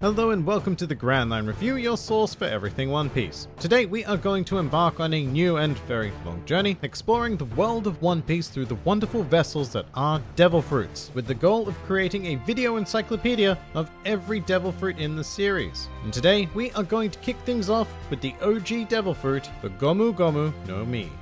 Hello and welcome to the Grand Line Review, your source for everything One Piece. Today we are going to embark on a new and very long journey, exploring the world of One Piece through the wonderful vessels that are devil fruits, with the goal of creating a video encyclopedia of every devil fruit in the series. And today we are going to kick things off with the OG devil fruit, the Gomu Gomu no Mi.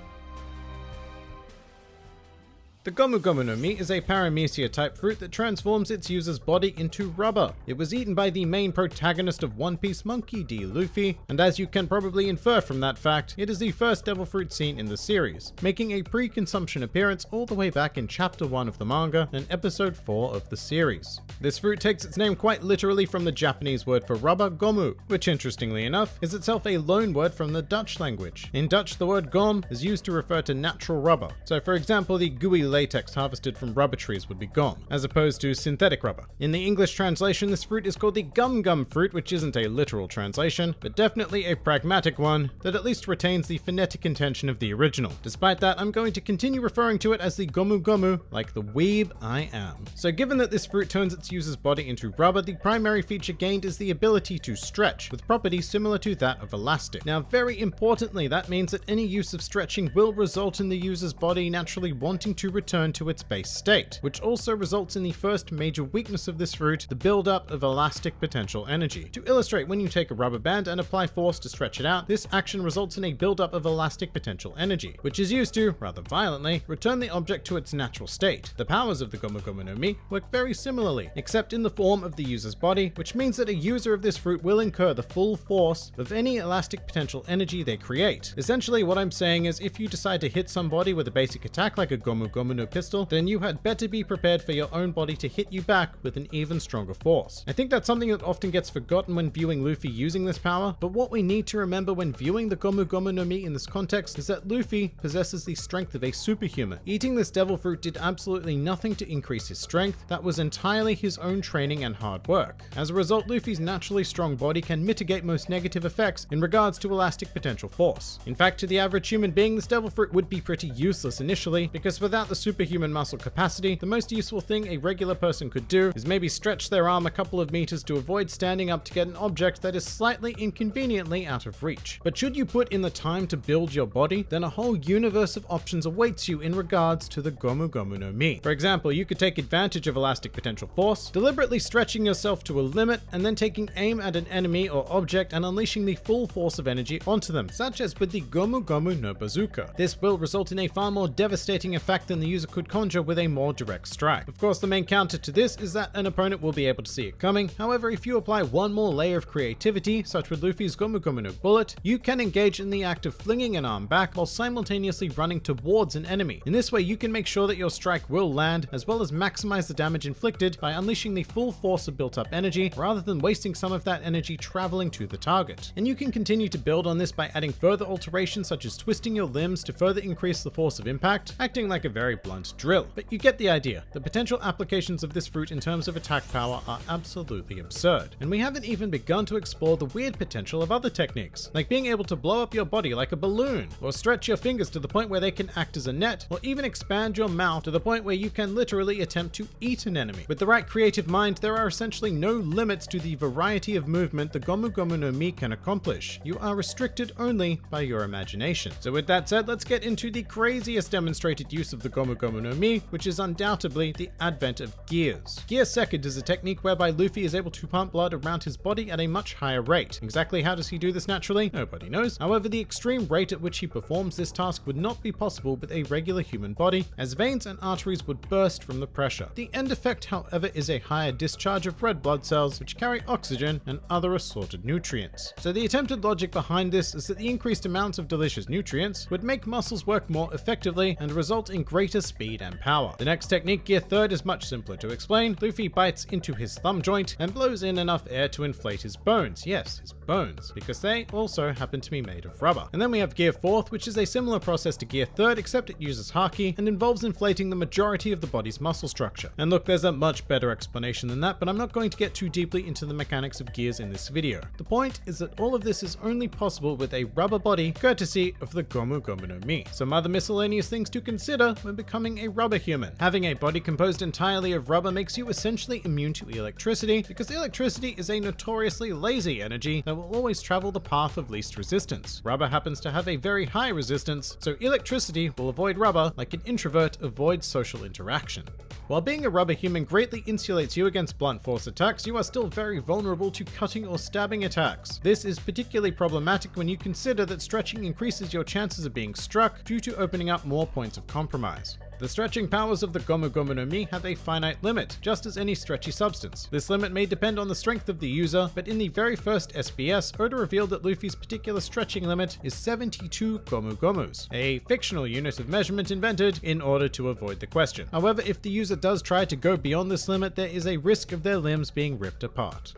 The Gomu Gomu no Mi is a paramecia type fruit that transforms its user's body into rubber. It was eaten by the main protagonist of One Piece, Monkey D. Luffy, and as you can probably infer from that fact, it is the first devil fruit seen in the series, making a pre-consumption appearance all the way back in chapter 1 of the manga and episode 4 of the series. This fruit takes its name quite literally from the Japanese word for rubber, gomu, which interestingly enough is itself a loan word from the Dutch language. In Dutch, the word gom is used to refer to natural rubber. So for example, the gooey latex harvested from rubber trees would be gom, as opposed to synthetic rubber. In the English translation, this fruit is called the gum gum fruit, which isn't a literal translation, but definitely a pragmatic one that at least retains the phonetic intention of the original. Despite that, I'm going to continue referring to it as the gomu gomu, like the weeb I am. So given that this fruit turns its user's body into rubber, the primary feature gained is the ability to stretch, with properties similar to that of elastic. Now, very importantly, that means that any use of stretching will result in the user's body naturally wanting to return to its base state, which also results in the first major weakness of this fruit, the buildup of elastic potential energy. To illustrate, when you take a rubber band and apply force to stretch it out, this action results in a buildup of elastic potential energy, which is used to, rather violently, return the object to its natural state. The powers of the Gomu Gomu no Mi work very similarly, except in the form of the user's body, which means that a user of this fruit will incur the full force of any elastic potential energy they create. Essentially, what I'm saying is if you decide to hit somebody with a basic attack like a Gomu Gomu no pistol, then you had better be prepared for your own body to hit you back with an even stronger force. I think that's something that often gets forgotten when viewing Luffy using this power, but what we need to remember when viewing the Gomu Gomu no Mi in this context is that Luffy possesses the strength of a superhuman. Eating this devil fruit did absolutely nothing to increase his strength. That was entirely his own training and hard work. As a result, Luffy's naturally strong body can mitigate most negative effects in regards to elastic potential force. In fact, to the average human being, this devil fruit would be pretty useless initially, because without the superhuman muscle capacity, the most useful thing a regular person could do is maybe stretch their arm a couple of meters to avoid standing up to get an object that is slightly inconveniently out of reach. But should you put in the time to build your body, then a whole universe of options awaits you in regards to the Gomu Gomu no Mi. For example, you could take advantage of elastic potential force, deliberately stretching yourself to a limit and then taking aim at an enemy or object and unleashing the full force of energy onto them, such as with the Gomu Gomu no Bazooka. This will result in a far more devastating effect than the user could conjure with a more direct strike. Of course, the main counter to this is that an opponent will be able to see it coming. However, if you apply one more layer of creativity, such with Luffy's Gomu Gomu no Bullet, you can engage in the act of flinging an arm back while simultaneously running towards an enemy. In this way, you can make sure that your strike will land, as well as maximize the damage inflicted by unleashing the full force of built-up energy, rather than wasting some of that energy traveling to the target. And you can continue to build on this by adding further alterations such as twisting your limbs to further increase the force of impact, acting like a very blunt drill. But you get the idea. The potential applications of this fruit in terms of attack power are absolutely absurd. And we haven't even begun to explore the weird potential of other techniques, like being able to blow up your body like a balloon, or stretch your fingers to the point where they can act as a net, or even expand your mouth to the point where you can literally attempt to eat an enemy. With the right creative mind, there are essentially no limits to the variety of movement the Gomu Gomu no Mi can accomplish. You are restricted only by your imagination. So with that said, let's get into the craziest demonstrated use of the Gomu Gomu no Mi, which is undoubtedly the advent of gears. Gear second is a technique whereby Luffy is able to pump blood around his body at a much higher rate. Exactly how does he do this naturally? Nobody knows. However, the extreme rate at which he performs this task would not be possible with a regular human body, as veins and arteries would burst from the pressure. The end effect, however, is a higher discharge of red blood cells, which carry oxygen and other assorted nutrients. So the attempted logic behind this is that the increased amounts of delicious nutrients would make muscles work more effectively and result in greater speed and power. The next technique, gear third, is much simpler to explain. Luffy bites into his thumb joint and blows in enough air to inflate his bones. Yes, his bones, because they also happen to be made of rubber. And then we have gear fourth, which is a similar process to gear third, except it uses haki and involves inflating the majority of the body's muscle structure. And look, there's a much better explanation than that, but I'm not going to get too deeply into the mechanics of gears in this video. The point is that all of this is only possible with a rubber body, courtesy of the Gomu Gomu no Mi. Some other miscellaneous things to consider when becoming a rubber human. Having a body composed entirely of rubber makes you essentially immune to electricity, because electricity is a notoriously lazy energy that will always travel the path of least resistance. Rubber happens to have a very high resistance, so electricity will avoid rubber like an introvert avoids social interaction. While being a rubber human greatly insulates you against blunt force attacks, you are still very vulnerable to cutting or stabbing attacks. This is particularly problematic when you consider that stretching increases your chances of being struck due to opening up more points of compromise. The stretching powers of the Gomu Gomu no Mi have a finite limit, just as any stretchy substance. This limit may depend on the strength of the user, but in the very first SBS, Oda revealed that Luffy's particular stretching limit is 72 Gomu Gomus, a fictional unit of measurement invented in order to avoid the question. However, if the user does try to go beyond this limit, there is a risk of their limbs being ripped apart.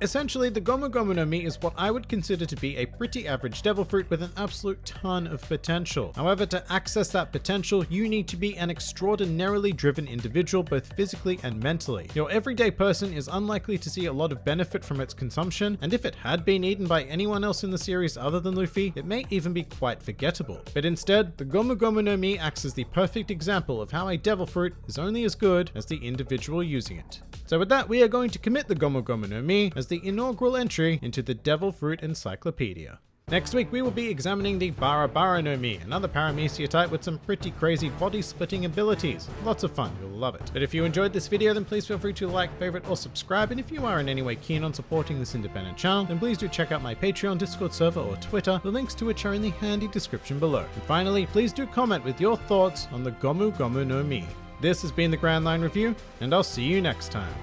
Essentially, the Gomu Gomu no Mi is what I would consider to be a pretty average devil fruit with an absolute ton of potential. However, to access that potential, you need to be an extraordinarily driven individual, both physically and mentally. Your everyday person is unlikely to see a lot of benefit from its consumption, and if it had been eaten by anyone else in the series other than Luffy, it may even be quite forgettable. But instead, the Gomu Gomu no Mi acts as the perfect example of how a devil fruit is only as good as the individual using it. So with that, we are going to commit the Gomu Gomu no Mi as the inaugural entry into the Devil Fruit Encyclopedia. Next week, we will be examining the Bara Bara no Mi, another paramecia type with some pretty crazy body-splitting abilities. Lots of fun, you'll love it. But if you enjoyed this video, then please feel free to like, favorite, or subscribe. And if you are in any way keen on supporting this independent channel, then please do check out my Patreon, Discord server, or Twitter, the links to which are in the handy description below. And finally, please do comment with your thoughts on the Gomu Gomu no Mi. This has been the Grand Line Review, and I'll see you next time.